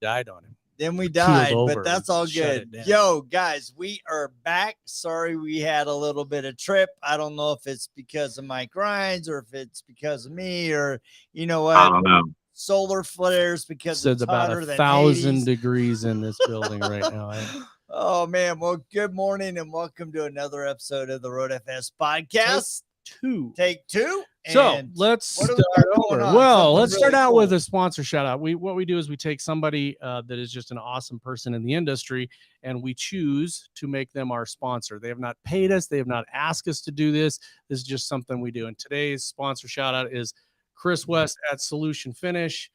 died on him. Then we died, over but that's and all shut good. it down. Yo, guys, we are back. Sorry we had a little bit of trip. I don't know if it's because of Mike Rhines or if it's because of me or you know what. I don't know. Solar flares because So it's about hotter than 1,000 80s. degrees in this building right now. Oh, man. Well, good morning and welcome to another episode of the Road FS podcast. Take two. So And let's what do start we got over. going on? Well, Something let's start really out cool. with a sponsor shout out. What we do is we take somebody that is just an awesome person in the industry and we choose to make them our sponsor. They have not paid us. They have not asked us to do this. This is just something we do. And today's sponsor shout out is Chris West at Solution Finish,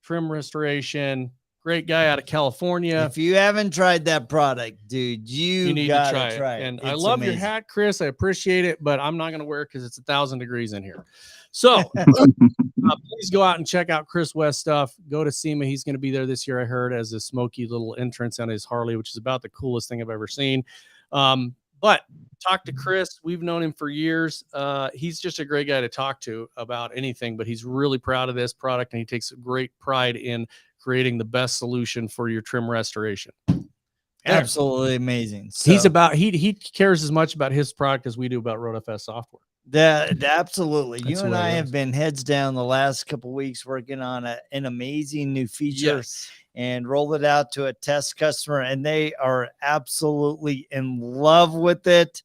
Trim Restoration. Great guy out of California. If you haven't tried that product, dude, you need gotta to try it. it. And It's I love amazing. your hat, Chris. I appreciate it, but I'm not going to wear it because it's 1,000 degrees in here. So please go out and check out Chris West stuff. Go to SEMA. He's going to be there this year, I heard, as a smoky little entrance on his Harley, which is about the coolest thing I've ever seen. But talk to Chris. We've known him for years. He's just a great guy to talk to about anything, but he's really proud of this product and he takes great pride in creating the best solution for your trim restoration. Absolutely amazing. So, He cares as much about his product as we do about RoadFS software. Absolutely. That's You and what I it have is. been heads down the last couple of weeks working on an amazing new feature and rolled it out to a test customer, and they are absolutely in love with it.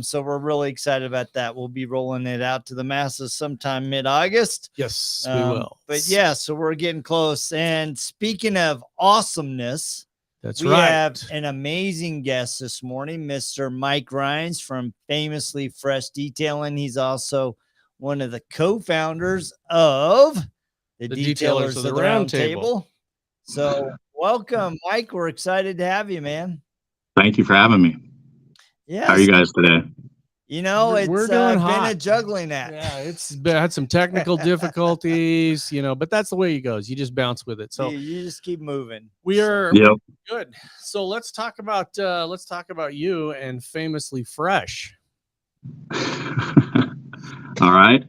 So we're really excited about that. We'll be rolling it out to the masses sometime mid-August. Yes, we will. But yeah, so we're getting close. And speaking of awesomeness, we right. have an amazing guest this morning, Mr. Mike Rhines from Famously Fresh Detailing. He's also one of the co-founders of the Detailers of the Round Table. So welcome, Mike. We're excited to have you, man. Thank you for having me. Yeah. How are you guys today? You know, We're it's doing been hot. a juggling act. Yeah, it's had some technical difficulties, but that's the way it goes. You just bounce with it. So you just keep moving. We are Yep. good. So let's talk about you and Famously Fresh. All right.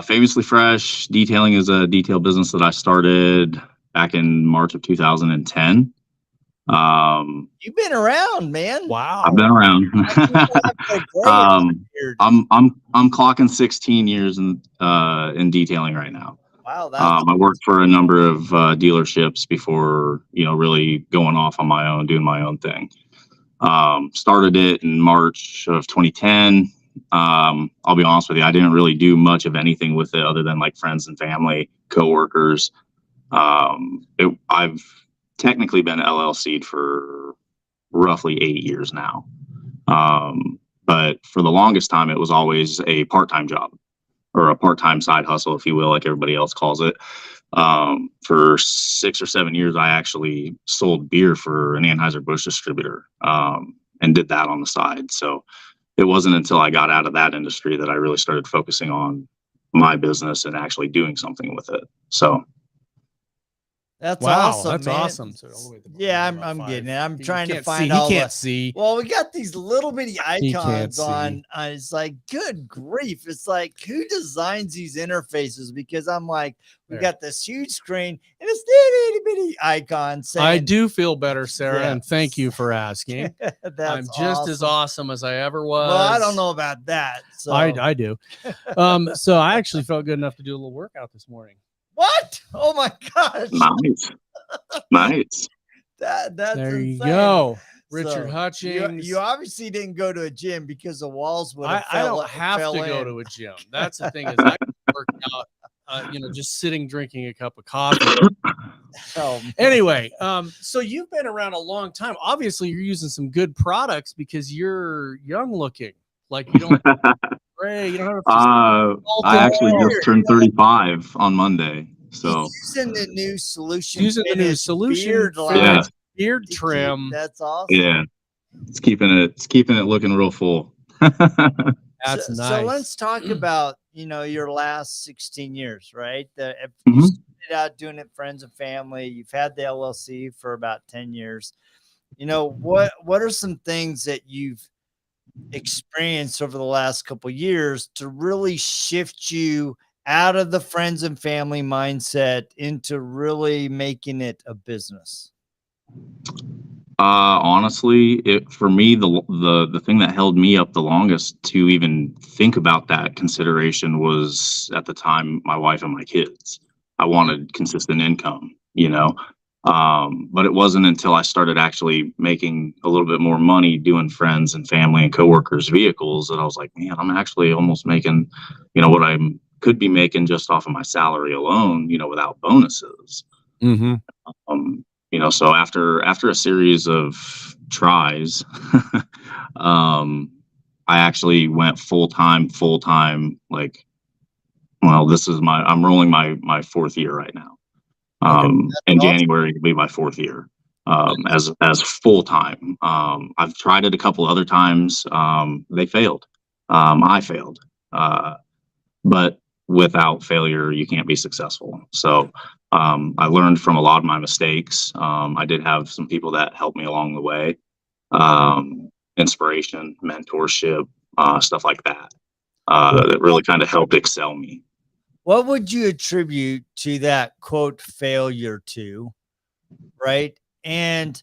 Famously Fresh Detailing is a detail business that I started back in March of 2010. You've been around, man. Wow. I've been around. I'm clocking 16 years in detailing right now. Wow. I worked for a number of dealerships before, really going off on my own, doing my own thing. Started it in March of 2010. I'll be honest with you, I didn't really do much of anything with it other than like friends and family, coworkers. I've technically been LLC'd for roughly 8 years now. But for the longest time, it was always a part-time job or a part-time side hustle, if you will, like everybody else calls it. For 6 or 7 years, I actually sold beer for an Anheuser-Busch distributor, and did that on the side. So it wasn't until I got out of that industry that I really started focusing on my business and actually doing something with it. So that's wow, awesome. That's man. awesome. So yeah, I'm getting it. I'm trying to find see. all He can't see. Well, we got these little bitty icons on. See. It's like, good grief. It's like, who designs these interfaces? Because I'm like, we got this huge screen and it's itty bitty icon saying, I do feel better, Sarah, and thank you for asking. I'm just as awesome as I ever was. Well, I don't know about that. So I do. So I actually felt good enough to do a little workout this morning. What? Oh my gosh. Nice. That's there insane. You go. Richard So, Hutchings. You obviously didn't go to a gym because the walls would have I don't have to go to a gym. That's the thing is I work out, just sitting drinking a cup of coffee. Anyway, so you've been around a long time. Obviously, you're using some good products because you're young looking. Like you don't gray, you don't have I actually just turned 35 on Monday. So he's using the new solution. Beard trim. That's awesome. Yeah. It's keeping it looking real full. That's nice. So let's talk about, your last 16 years, right? If Mhm. you started out doing it friends and family, you've had the LLC for about 10 years. What are some things that you've experienced over the last couple of years to really shift you out of the friends and family mindset into really making it a business? Honestly, for me, the thing that held me up the longest to even think about that consideration was, at the time, my wife and my kids. I wanted consistent income, but it wasn't until I started actually making a little bit more money doing friends and family and coworkers' vehicles that I was like, man, I'm actually almost making, what I could be making just off of my salary alone, without bonuses. Mm-hmm. So after a series of tries, I actually went full time, like, well, I'm rolling my fourth year right now. In January will be my fourth year, as full time. I've tried it a couple other times. They failed. I failed. But without failure, you can't be successful. So I learned from a lot of my mistakes. I did have some people that helped me along the way, inspiration, mentorship, stuff like that. That really kind of helped excel me. What would you attribute to that quote failure to, right? And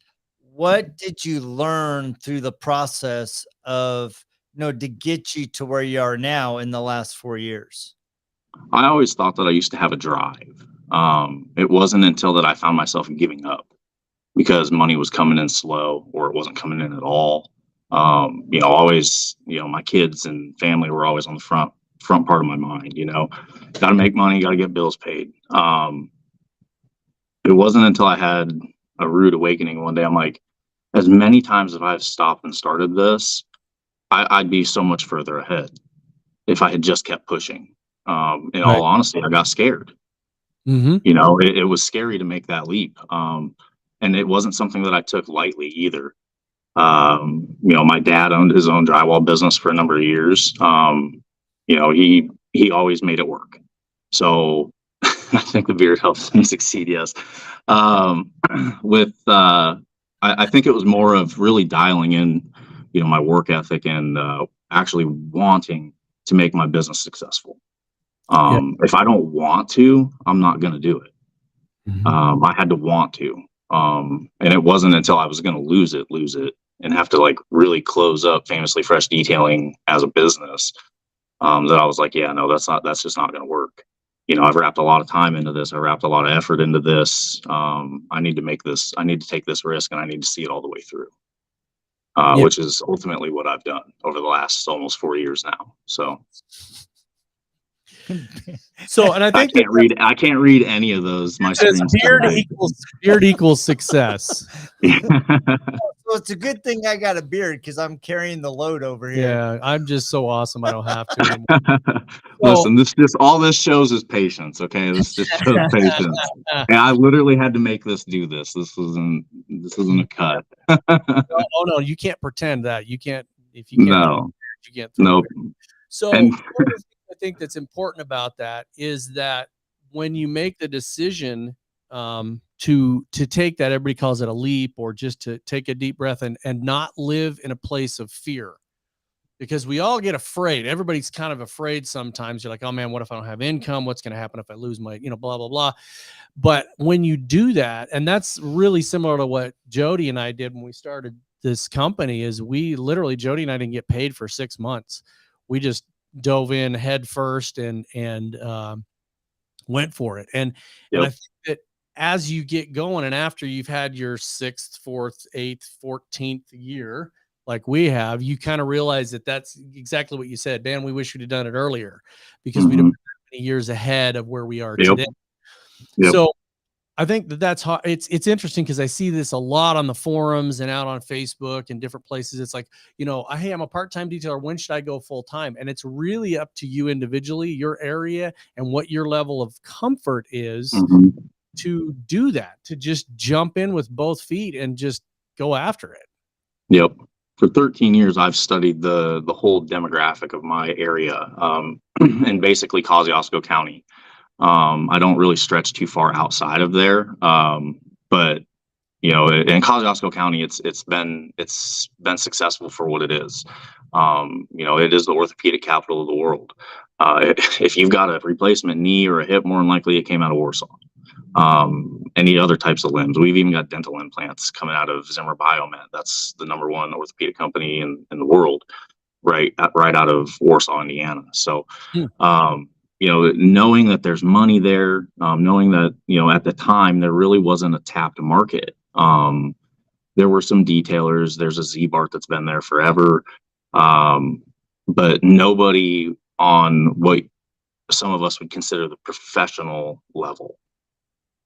what did you learn through the process of, to get you to where you are now in the last 4 years? I always thought that I used to have a drive. It wasn't until that I found myself giving up because money was coming in slow or it wasn't coming in at all. Always, my kids and family were always on the front part of my mind, got to make money, got to get bills paid. It wasn't until I had a rude awakening one day. I'm like, as many times as I've stopped and started this, I'd be so much further ahead if I had just kept pushing. In all honesty, I got scared. Mm-hmm. It was scary to make that leap. And it wasn't something that I took lightly either. My dad owned his own drywall business for a number of years. He always made it work. So I think the beard helps him succeed. Yes. I think it was more of really dialing in, my work ethic and actually wanting to make my business successful. If I don't want to, I'm not going to do it. Mm-hmm. I had to want to. And it wasn't until I was going to lose it and have to like really close up Famously Fresh Detailing as a business, that I was like, yeah, no, that's just not going to work. I've wrapped a lot of time into this. I wrapped a lot of effort into this. I need to take this risk and I need to see it all the way through. Which is ultimately what I've done over the last almost 4 years now. And I think I can't read any of those. My beard equals success. So it's a good thing I got a beard because I'm carrying the load over here. Yeah, I'm just so awesome. I don't have to anymore. Listen, all this shows is patience. Okay, this just shows patience. And I literally had to make this do this. This isn't a cut. No, you can't pretend that. You can't. If you can't, you can't. Nope. So one of the things I think that's important about that is that when you make the decision to take that, everybody calls it a leap, or just to take a deep breath and not live in a place of fear, because we all get afraid. Everybody's kind of afraid sometimes. You're like, oh man, what if I don't have income? What's going to happen if I lose my, blah, blah, blah. But when you do that, and that's really similar to what Jody and I did when we started this company, is we literally, Jody and I didn't get paid for 6 months. We just dove in head first and went for it. And I think that as you get going and after you've had your 6th, 4th, 8th, 14th year, like we have, you kind of realize that that's exactly what you said. Man, we wish we'd have done it earlier because we'd have been many years ahead of where we are today. So I think that's how it's interesting, because I see this a lot on the forums and out on Facebook and different places. It's like, hey, I'm a part-time detailer. When should I go full-time? And it's really up to you individually, your area, and what your level of comfort is to do that, to just jump in with both feet and just go after it. Yep. For 13 years, I've studied the whole demographic of my area, and basically Kosciuszko County. I don't really stretch too far outside of there. But, In Kosciuszko County, it's been successful for what it is. It is the orthopedic capital of the world. If you've got a replacement knee or a hip, more than likely it came out of Warsaw. Any other types of limbs. We've even got dental implants coming out of Zimmer Biomet. That's the #1 orthopedic company in the world, right out of Warsaw, Indiana. So, knowing that there's money there, knowing that, at the time there really wasn't a tapped market. There were some detailers. There's a Z-Bart that's been there forever. But nobody on what some of us would consider the professional level.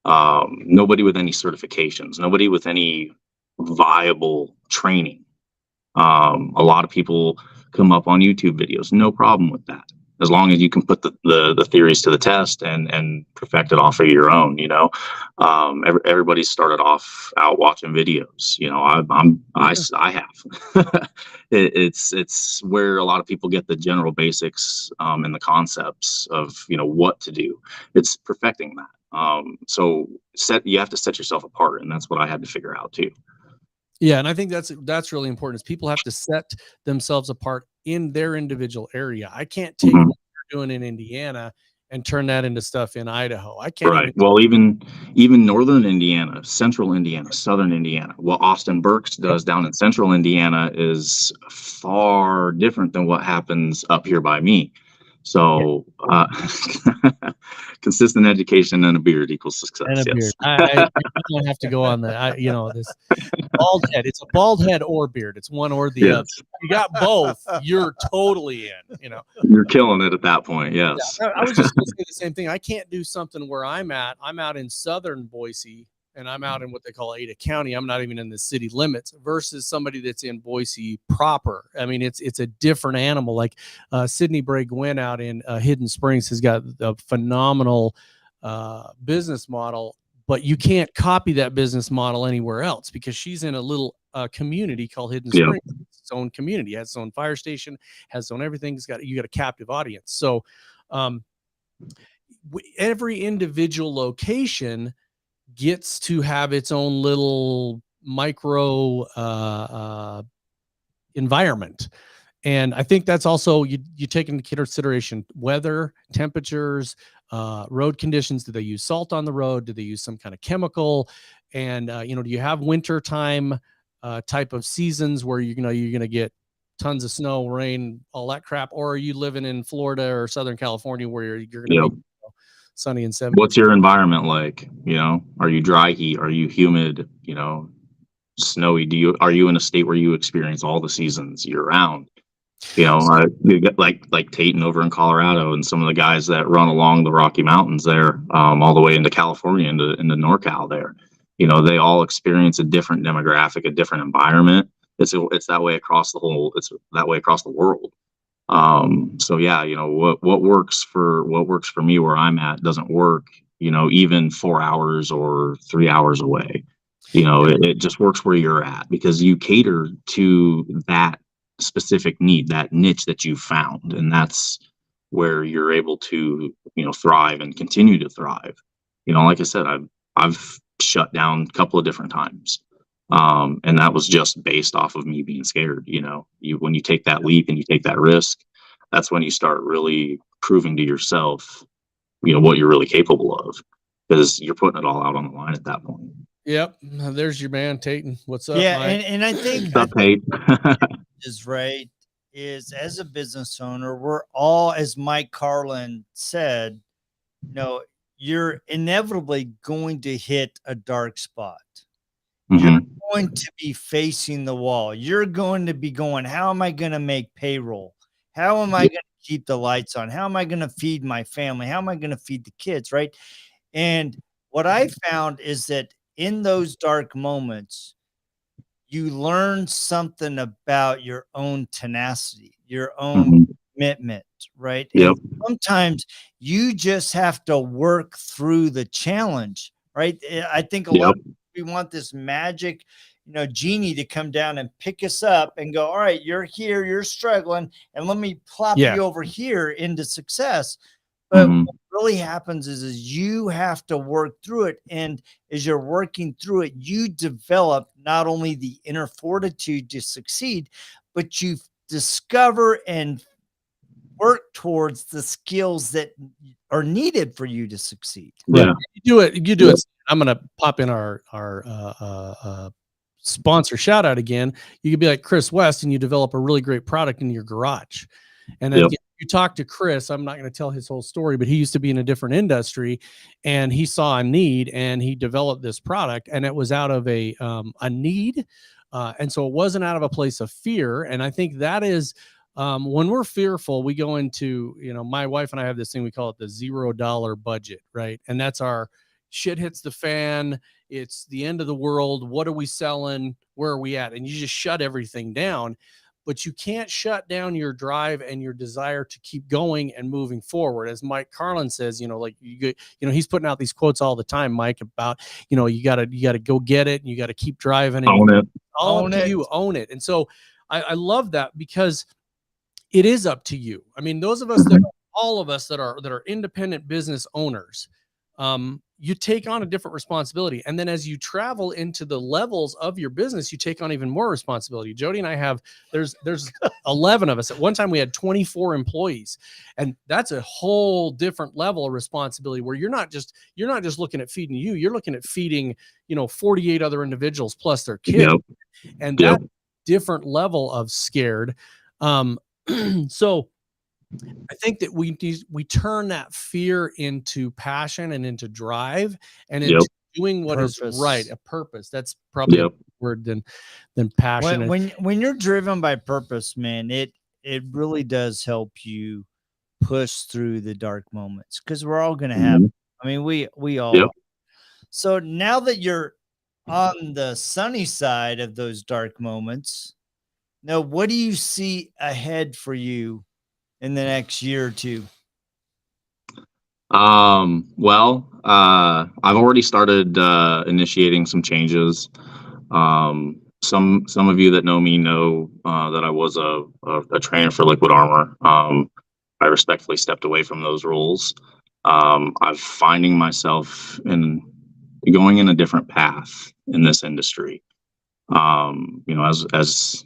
Nobody with any certifications, nobody with any viable training. A lot of people come up on YouTube videos, no problem with that, as long as you can put the theories to the test and perfect it off of your own. Everybody started off out watching videos. I have. It's where a lot of people get the general basics and the concepts of what to do. It's perfecting that. So you have to set yourself apart, and that's what I had to figure out too. Yeah, and I think that's really important, is people have to set themselves apart in their individual area. I can't take what you're doing in Indiana and turn that into stuff in Idaho. I can't. Right. Well, even northern Indiana, central Indiana, southern Indiana, what Austin Burks does down in central Indiana is far different than what happens up here by me. So consistent education and a beard equals success. And a beard. Yes. I don't have to go on this bald head. It's a bald head or beard. It's one or the other. If you got both, you're totally in. You're killing it at that point. Yes. Yeah, I was just going to say the same thing. I can't do something where I'm at. I'm out in southern Boise, and I'm out in what they call Ada County. I'm not even in the city limits, versus somebody that's in Boise proper. I mean, it's a different animal. Like Sydney Bray Gwynn out in Hidden Springs has got a phenomenal business model, but you can't copy that business model anywhere else, because she's in a little community called Hidden Springs. It's its own community, has its own fire station, has its own everything. You got a captive audience. So every individual location gets to have its own little micro environment. And I think that's also, you take into consideration weather, temperatures, road conditions. Do they use salt on the road? Do they use some kind of chemical? And, do you have winter time type of seasons where you're going to get tons of snow, rain, all that crap? Or are you living in Florida or Southern California where you're going to be sunny and 70? What's your environment like? Are you dry heat? Are you humid? Snowy? Are you in a state where you experience all the seasons year round? You get like Tayton over in Colorado, and some of the guys that run along the Rocky Mountains there, all the way into California, into NorCal there. They all experience a different demographic, a different environment. It's that way across the world. So yeah, what works for me where I'm at doesn't work, even 4 hours or 3 hours away. It just works where you're at, because you cater to that specific need, that niche that you found, and that's where you're able to thrive and continue to thrive. Like I said, I've shut down a couple of different times, and that was just based off of me being scared. When you take that leap and you take that risk, that's when you start really proving to yourself what you're really capable of, because you're putting it all out on the line at that point. Yep. There's your man, Tayton. What's up? Yeah. Mike? And I think What's up, Tate? is right, is as a business owner, we're all, as Mike Carlin said, you're inevitably going to hit a dark spot. You're going to be facing the wall. You're going to be going, how am I going to make payroll? How am I going to keep the lights on? How am I going to feed my family? How am I going to feed the kids? Right. And what I found is that in those dark moments, you learn something about your own tenacity, your own commitment, right? Yep. And sometimes you just have to work through the challenge, right? I think a lot of we want this magic, genie to come down and pick us up and go, all right, you're here, you're struggling, and let me plop you over here into success. But what really happens is you have to work through it. And as you're working through it, you develop not only the inner fortitude to succeed, but you discover and work towards the skills that are needed for you to succeed. Yeah. You do it. I'm going to pop in our sponsor shout out again. You could be like Chris West and you develop a really great product in your garage. And then you talk to Chris. I'm not going to tell his whole story, but he used to be in a different industry and he saw a need and he developed this product, and it was out of a need. And so it wasn't out of a place of fear. And I think that is, when we're fearful, we go into, my wife and I have this thing, we call it the $0 budget, right? And that's our shit hits the fan. It's the end of the world. What are we selling? Where are we at? And you just shut everything down, but you can't shut down your drive and your desire to keep going and moving forward. As Mike Carlin says, he's putting out these quotes all the time, Mike, about, you gotta go get it. And you got to keep driving and own it. Own it. And so I love that because it is up to you. I mean, those of us all of us that are independent business owners, you take on a different responsibility. And then as you travel into the levels of your business, you take on even more responsibility. Jody and I have, there's 11 of us. At one time we had 24 employees, and that's a whole different level of responsibility where you're not just looking at feeding you, you're looking at feeding, 48 other individuals plus their kids. And that different level of scared. So I think that we turn that fear into passion and into drive and into doing what is right, a purpose. That's probably a word than passion. When you're driven by purpose, man, it really does help you push through the dark moments, because we're all going to have it. I mean, we all are. So now that you're on the sunny side of those dark moments, now what do you see ahead for you in the next year or two? Well, I've already started initiating some changes. Some of you that know me know that I was a trainer for Liquid Armor. I respectfully stepped away from those roles. I'm finding myself going in a different path in this industry. As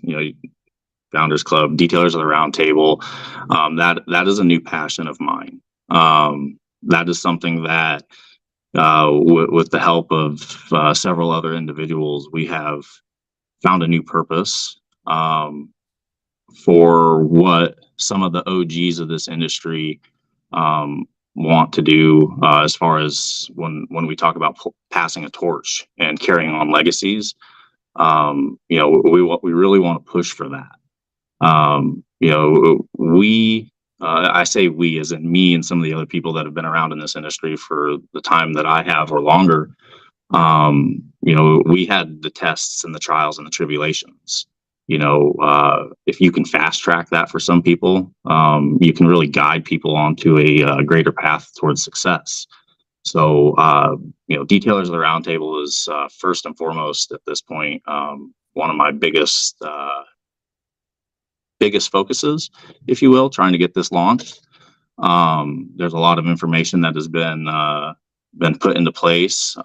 Founders Club, Detailers of the Round Table, that is a new passion of mine. That is something that, with the help of several other individuals, we have found a new purpose for what some of the OGs of this industry want to do, as far as when we talk about passing a torch and carrying on legacies. We really want to push for that. I say we as in me and some of the other people that have been around in this industry for the time that I have or longer. We had the tests and the trials and the tribulations. If you can fast track that for some people, you can really guide people onto a greater path towards success. So, Detailers of the Round Table is first and foremost at this point one of my biggest focuses, if you will, trying to get this launched. There's a lot of information that has been put into place.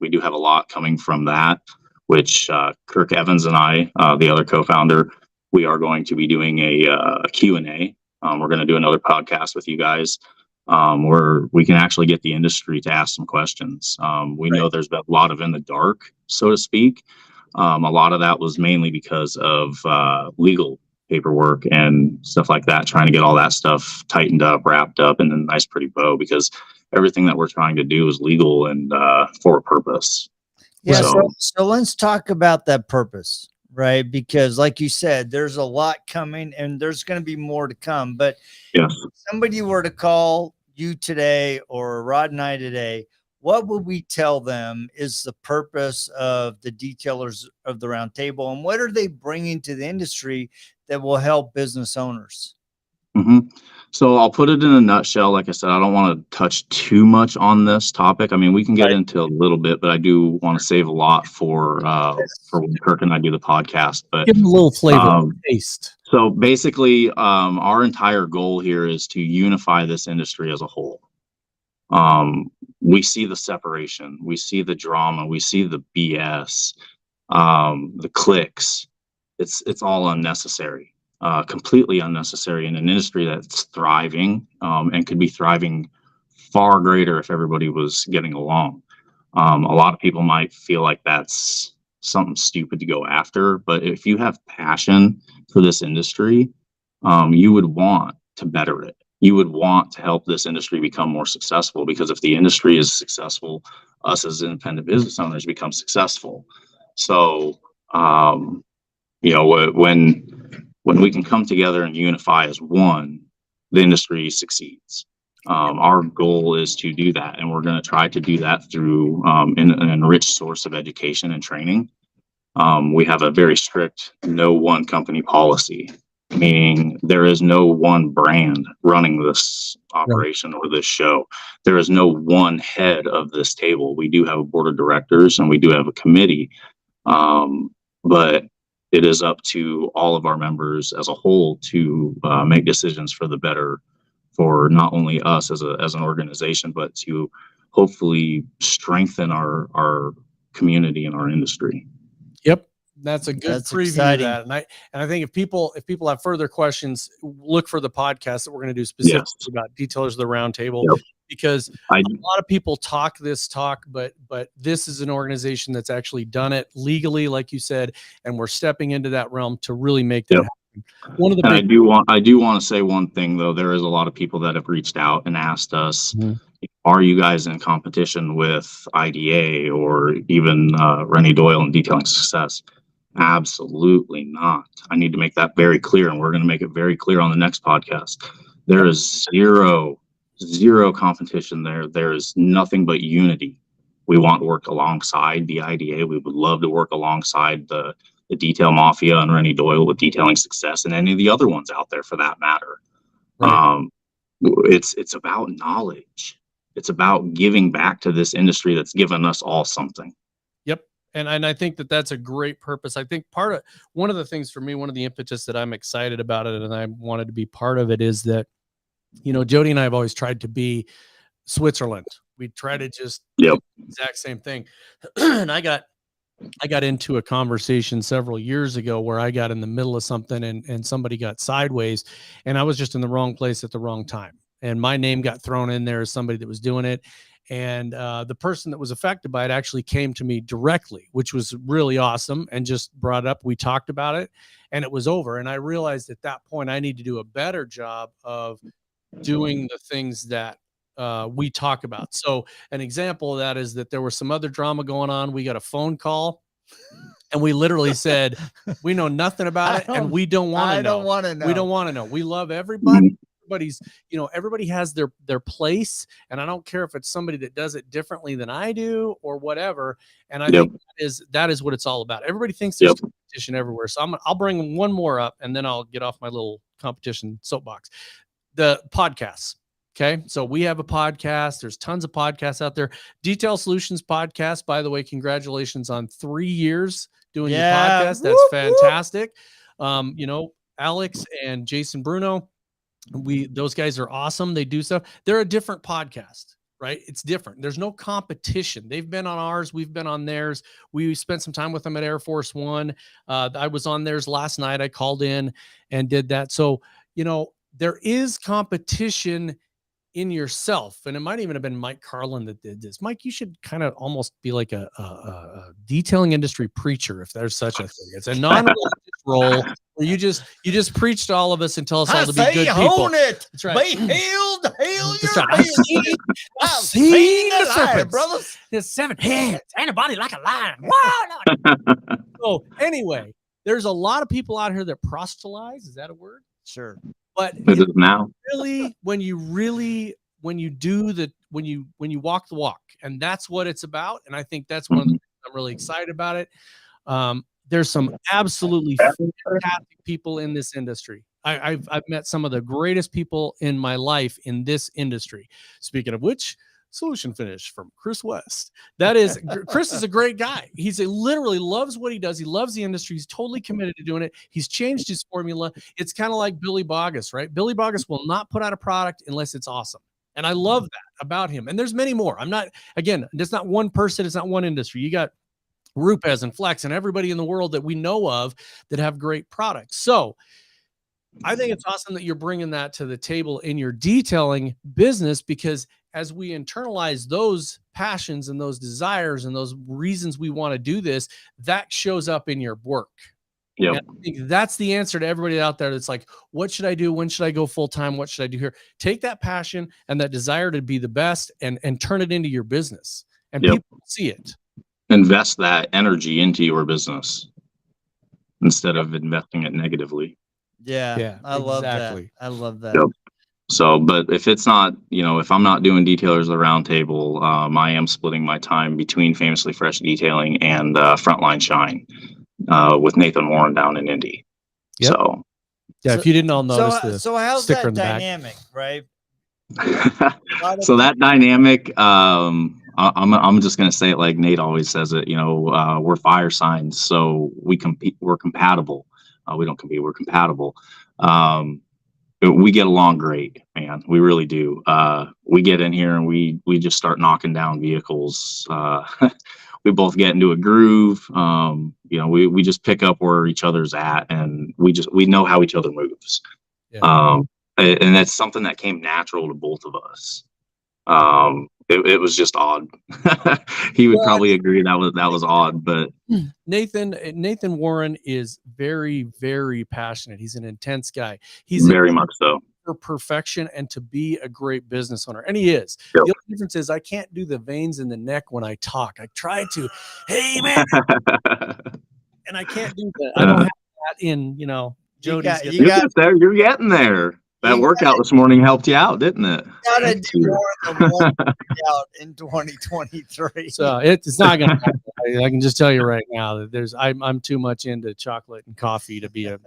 We do have a lot coming from that, which Kirk Evans and I, the other co-founder, we are going to be doing a Q&A. We're going to do another podcast with you guys where we can actually get the industry to ask some questions. We know there's been a lot of in the dark, so to speak. A lot of that was mainly because of legal paperwork and stuff like that, trying to get all that stuff tightened up, wrapped up in a nice pretty bow, because everything that we're trying to do is legal and for a purpose. Yeah. So let's talk about that purpose, right? Because like you said, there's a lot coming and there's going to be more to come. But if somebody were to call you today or Rod and I today, what would we tell them is the purpose of the Detailers of the Round Table, and what are they bringing to the industry that will help business owners? So I'll put it in a nutshell. Like I said, I don't want to touch too much on this topic. I mean, we can get into a little bit, but I do want to save a lot for when Kirk and I do the podcast. But give them a little flavor, taste. So basically, our entire goal here is to unify this industry as a whole. We see the separation, we see the drama, we see the BS, the clicks. It's all unnecessary, completely unnecessary in an industry that's thriving, and could be thriving far greater if everybody was getting along. A lot of people might feel like that's something stupid to go after, but if you have passion for this industry, you would want to better it. You would want to help this industry become more successful, because if the industry is successful, us as independent business owners become successful. So, when we can come together and unify as one, the industry succeeds. Our goal is to do that, and we're going to try to do that through an enriched source of education and training. We have a very strict no one company policy, meaning there is no one brand running this operation or this show. There is no one head of this table. We do have a board of directors and we do have a committee, but it is up to all of our members as a whole to make decisions for the better, for not only us as an organization, but to hopefully strengthen our community and our industry. Yep. That's a good That's preview exciting. of that. And I think if people have further questions, look for the podcast that we're going to do specifically about Detailers of the Roundtable, because a lot of people talk this talk, but this is an organization that's actually done it legally, like you said, and we're stepping into that realm to really make that happen. One of the I do want to say one thing though. There is a lot of people that have reached out and asked us, are you guys in competition with IDA or even Rennie Doyle and Detailing Success? Absolutely not. I need to make that very clear, and we're going to make it very clear on the next podcast. There is zero competition there. There is nothing but unity. We want to work alongside the IDA. We would love to work alongside the Detail Mafia and Rennie Doyle with Detailing Success, and any of the other ones out there for that matter. Right. It's about knowledge. It's about giving back to this industry that's given us all something. Yep. And I think that's a great purpose. I think one of the things for me, one of the impetus that I'm excited about it and I wanted to be part of it is that, Jody and I have always tried to be Switzerland. We try to just do the exact same thing. And I got into a conversation several years ago where I got in the middle of something and somebody got sideways, and I was just in the wrong place at the wrong time. And my name got thrown in there as somebody that was doing it. And the person that was affected by it actually came to me directly, which was really awesome, and just brought it up. We talked about it and it was over. And I realized at that point, I need to do a better job of doing the things that we talk about. So an example of that is that there was some other drama going on. We got a phone call and we literally said, we know nothing about it and we don't want to know. We don't want to know. We love everybody. Everybody has their place, and I don't care if it's somebody that does it differently than I do or whatever. And I think that is what it's all about. Everybody thinks there's competition everywhere. So I'll bring one more up and then I'll get off my little competition soapbox. The podcasts. Okay. So we have a podcast. There's tons of podcasts out there. Detail Solutions Podcast, by the way, congratulations on 3 years doing your podcast. That's fantastic. Alex and Jason Bruno, those guys are awesome. They do stuff. They're a different podcast, right? It's different. There's no competition. They've been on ours. We've been on theirs. We spent some time with them at Air Force One. I was on theirs last night. I called in and did that. So, there is competition in yourself. And it might even have been Mike Carlin that did this. Mike, you should kind of almost be like a detailing industry preacher, if there's such a thing. It's a non-religious role where you just preach to all of us and tell us all to be good people. That's right. Be healed, heal your I've seen the serpents, brothers. There's 7 heads and a body like a lion. Wow. So anyway, there's a lot of people out here that proselytize. Is that a word? Sure. But now, really, when you walk the walk, and that's what it's about. And I think that's one of the things I'm really excited about it. There's some absolutely fantastic people in this industry. I've met some of the greatest people in my life in this industry. Speaking of which, Solution Finish from Chris West. That is, Chris is a great guy. He's literally loves what he does. He loves the industry. He's totally committed to doing it. He's changed his formula. It's kind of like Billy Bogus, right? Billy Bogus will not put out a product unless it's awesome. And I love that about him. And there's many more. I'm not, again, it's not one person. It's not one industry. You got Rupes and Flex and everybody in the world that we know of that have great products. So I think it's awesome that you're bringing that to the table in your detailing business, because as we internalize those passions and those desires and those reasons we want to do this, that shows up in your work. Yep. And I think that's the answer to everybody out there that's like, what should I do? When should I go full time? What should I do here? Take that passion and that desire to be the best and turn it into your business, and people see it. Invest that energy into your business instead of investing it negatively. Yeah, I love that. I love that. Yep. So, but if it's not, if I'm not doing Detailers of the Round Table, I am splitting my time between Famously Fresh Detailing and Frontline Shine with Nathan Warren down in Indy. Yep. So, yeah, if you didn't all notice so how's that dynamic, right? So that dynamic, I'm just going to say it like Nate always says it, we're fire signs, so we compete, we're compatible. We don't compete, we're compatible. We get along great, man. We really do. We get in here and we just start knocking down vehicles. We both get into a groove. We just pick up where each other's at, and we know how each other moves. Yeah. And that's something that came natural to both of us. It was just odd. He would probably agree that was odd, but Nathan Warren is very, very passionate. He's an intense guy. He's very much so for perfection and to be a great business owner. And he is. Yep. The only difference is I can't do the veins in the neck when I talk. I try to, hey man, and I can't do that. I don't have that in, Jody's. You're getting there. That workout this morning helped you out, didn't it? Gotta do more than one workout in 2023. So it's not gonna happen. I can just tell you right now that I'm too much into chocolate and coffee to be a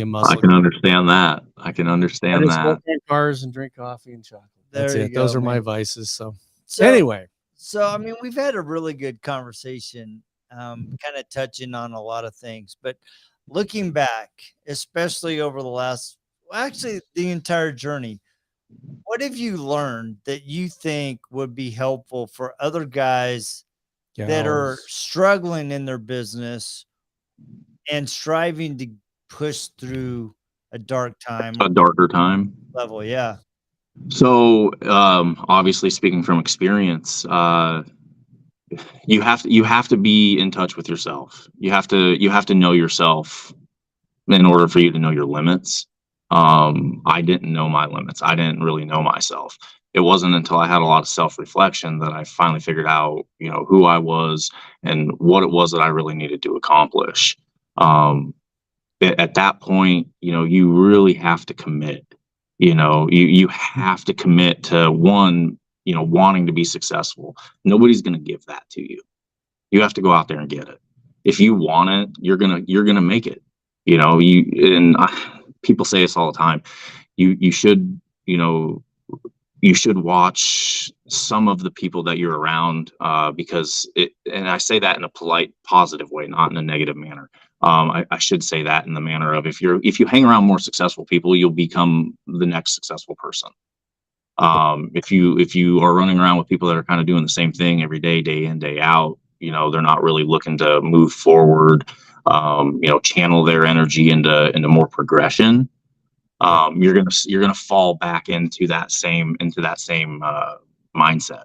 muscle. I can understand that. I just smoke cars and drink coffee and chocolate. That's it. Those are my vices. So anyway. So I mean, we've had a really good conversation, kind of touching on a lot of things, but looking back, especially over the entire journey, what have you learned that you think would be helpful for other guys that are struggling in their business and striving to push through a darker time level? Yeah. So, obviously speaking from experience, you have to be in touch with yourself. You have to know yourself in order for you to know your limits. I didn't know my limits. I didn't really know myself. It wasn't until I had a lot of self-reflection that I finally figured out, who I was and what it was that I really needed to accomplish. At that point, you really have to commit. You have to commit to wanting to be successful. Nobody's going to give that to you. You have to go out there and get it. If you want it, you're gonna make it. People say this all the time. You should watch some of the people that you're around, because and I say that in a polite, positive way, not in a negative manner. I should say that in the manner of if you hang around more successful people, you'll become the next successful person. If you are running around with people that are kind of doing the same thing every day, day in, day out, they're not really looking to move forward, channel their energy into more progression. You're gonna fall back into that same mindset.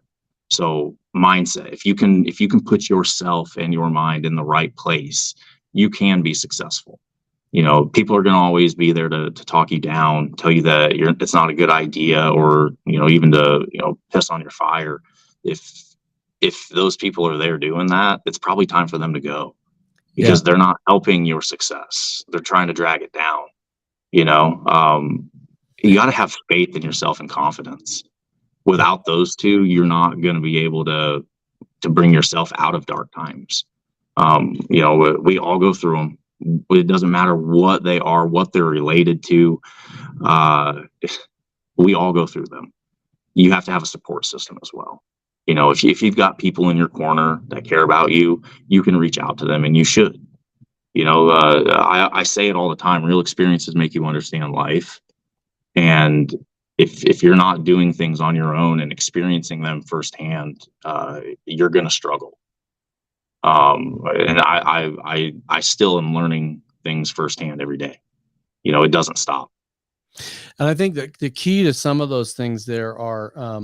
So mindset, if you can put yourself and your mind in the right place, you can be successful. People are going to always be there to talk you down, tell you that it's not a good idea, or even to piss on your fire. If those people are there doing that, it's probably time for them to go, because they're not helping your success. They're trying to drag it down. You got to have faith in yourself and confidence. Without those two, you're not going to be able to bring yourself out of dark times. We all go through them. It doesn't matter what they are, what they're related to. We all go through them. You have to have a support system as well. You know, if you've got people in your corner that care about you, you can reach out to them, and you should. You know, I say it all the time. Real experiences make you understand life. And if you're not doing things on your own and experiencing them firsthand, you're going to struggle. And I still am learning things firsthand every day. You know, it doesn't stop. And I think that the key to some of those things there are,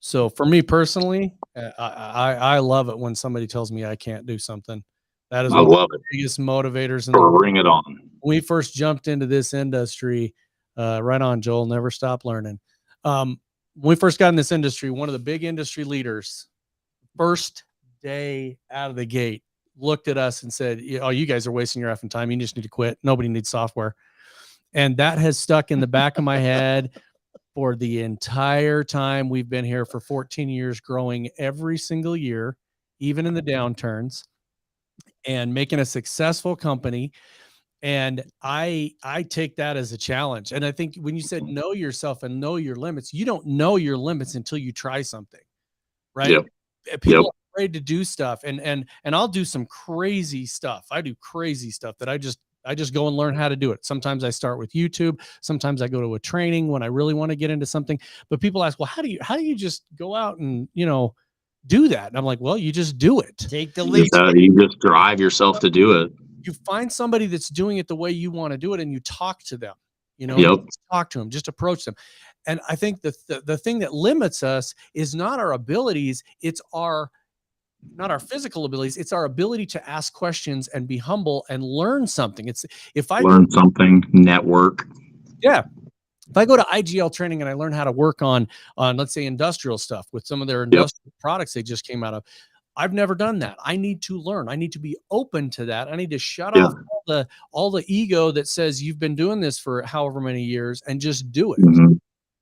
so for me personally, I love it when somebody tells me I can't do something. That is I one love of it. the biggest motivators in the world. Bring it on. When we first jumped into this industry, right on, Joel, never stop learning. When we first got in this industry, one of the big industry leaders, first day out of the gate, looked at us and said, "Oh, you guys are wasting your effing time. You just need to quit. Nobody needs software." And that has stuck in the back of my head for the entire time we've been here for 14 years, growing every single year, even in the downturns, and making a successful company. And I take that as a challenge. And I think when you said know yourself and know your limits, you don't know your limits until you try something, right? Yep. People are afraid to do stuff, and I'll do some crazy stuff. I do crazy stuff that I just go and learn how to do it. Sometimes I start with YouTube. Sometimes I go to a training when I really want to get into something. But people ask, well, how do you just go out and, do that? And I'm like, well, you just do it. Take the leap. You just drive yourself to do it. You find somebody that's doing it the way you want to do it, and you talk to them. Talk to them, just approach them. And I think the thing that limits us is not our abilities, it's not our physical abilities, it's our ability to ask questions and be humble and learn something. It's if I learn something, network. Yeah. If I go to IGL training and I learn how to work on let's say industrial stuff with some of their industrial products they just came out of, I've never done that. I need to learn. I need to be open to that. I need to shut off all the ego that says you've been doing this for however many years and just do it. Mm-hmm.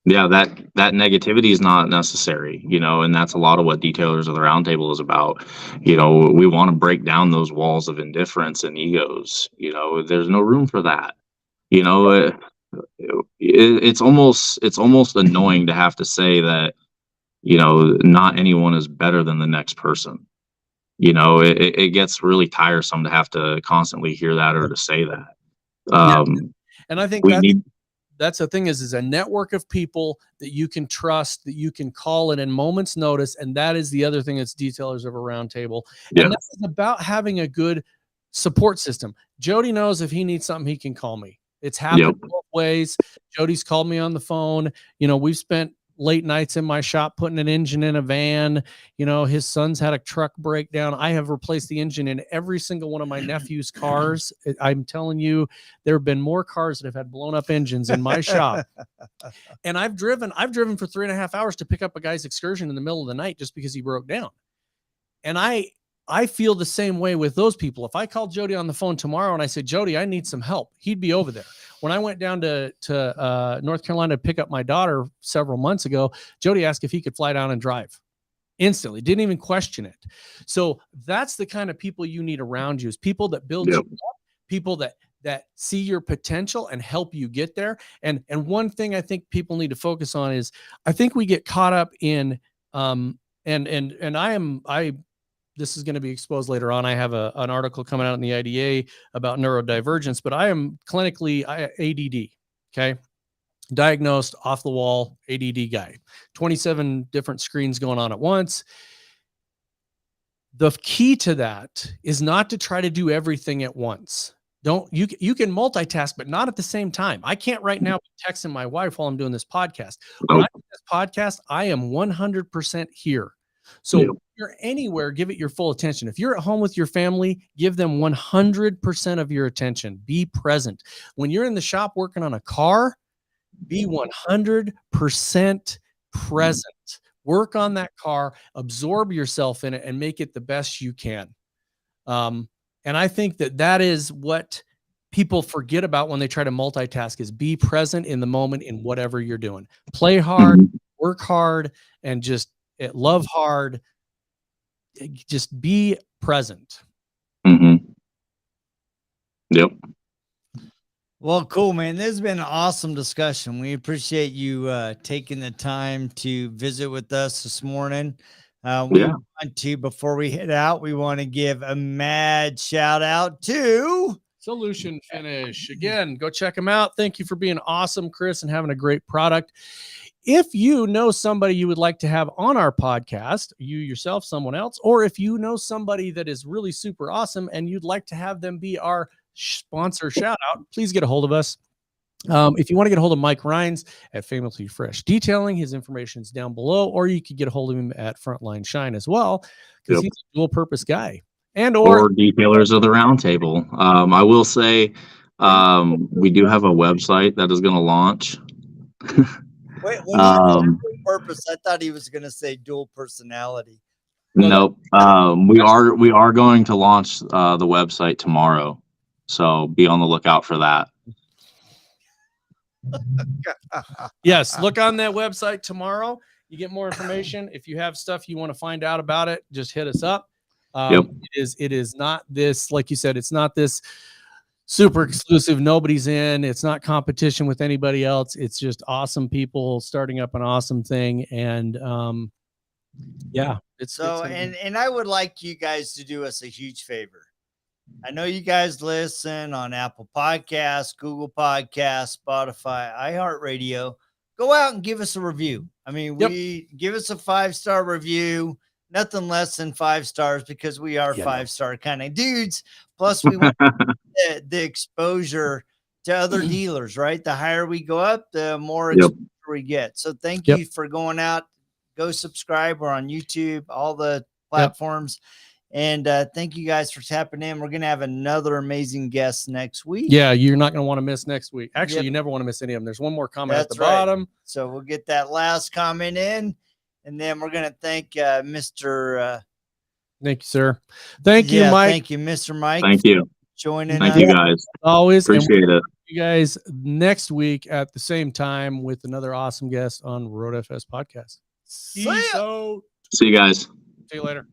Yeah, that negativity is not necessary, and that's a lot of what Detailers of the Roundtable is about. We want to break down those walls of indifference and egos. There's no room for that. It's almost annoying to have to say that, not anyone is better than the next person. It gets really tiresome to have to constantly hear that or to say that. And I think that's the thing is a network of people that you can trust, that you can call in moment's notice. And that is the other thing that's Detailers of a Roundtable. And that is about having a good support system. Jody knows if he needs something, he can call me. It's happened both ways. Jody's called me on the phone. We've spent late nights in my shop putting an engine in a van. His son's had a truck breakdown. I have replaced the engine in every single one of my nephew's cars. I'm telling you, there have been more cars that have had blown up engines in my shop. And I've driven for 3.5 hours to pick up a guy's excursion in the middle of the night just because he broke down. And I feel the same way with those people. If I called Jody on the phone tomorrow and I said, Jody, I need some help, he'd be over there. When I went down to North Carolina to pick up my daughter several months ago, Jody asked if he could fly down and drive instantly. Didn't even question it. So that's the kind of people you need around you, is people that build you up, people that see your potential and help you get there. And one thing I think people need to focus on is I think we get caught up in this is going to be exposed later on. I have an article coming out in the IDA about neurodivergence, but I am clinically ADD. Okay. Diagnosed off the wall ADD guy, 27 different screens going on at once. The key to that is not to try to do everything at once. You can multitask, but not at the same time. I can't right now be texting my wife while I'm doing this podcast. When I do this podcast, I am 100% here. So if you're anywhere, give it your full attention. If you're at home with your family, give them 100% of your attention. Be present. When you're in the shop working on a car, be 100% present. Work on that car, absorb yourself in it, and make it the best you can. And I think that is what people forget about when they try to multitask, is be present in the moment in whatever you're doing. Play hard, work hard, and just love hard. Just be present. Yep. Well, cool, man. This has been an awesome discussion. We appreciate you taking the time to visit with us this morning. We want to, before we head out, we want to give a mad shout out to Solution Finish. Again, go check them out. Thank you for being awesome, Chris, and having a great product. If you know somebody you would like to have on our podcast, you yourself, someone else, or if you know somebody that is really super awesome and you'd like to have them be our sponsor shout out, please get a hold of us. If you want to get a hold of Mike Rhines at Famously Fresh Detailing, his information is down below, or you could get a hold of him at Frontline Shine as well, because he's a dual purpose guy. And or Detailers of the Roundtable. I will say we do have a website that is going to launch. Wait, dual purpose. I thought he was going to say dual personality. Nope. We are going to launch the website tomorrow, so be on the lookout for that. Yes, look on that website tomorrow. You get more information. If you have stuff you want to find out about it, just hit us up. It is not this, like you said, it's not this super exclusive. Nobody's in. It's not competition with anybody else. It's just awesome people starting up an awesome thing. And and I would like you guys to do us a huge favor. I know you guys listen on Apple Podcasts, Google Podcasts, Spotify, iHeartRadio. Go out and give us a review. I mean, we give us a 5-star review, nothing less than 5 stars, because we are 5-star kind of dudes. Plus, we want the exposure to other dealers, right? The higher we go up, the more exposure we get. So thank you for going out. Go subscribe. We're on YouTube, all the platforms. And thank you guys for tapping in. We're going to have another amazing guest next week. Yeah, you're not going to want to miss next week. Actually, you never want to miss any of them. There's one more comment at the bottom. So we'll get that last comment in, and then we're going to thank Mr. Thank you, sir. Thank you, Mike. Thank you, Mr. Mike. Thank you. Joining us. Thank you, guys. Always. Appreciate it. You guys next week at the same time with another awesome guest on Road FS Podcast. See you guys. See you later.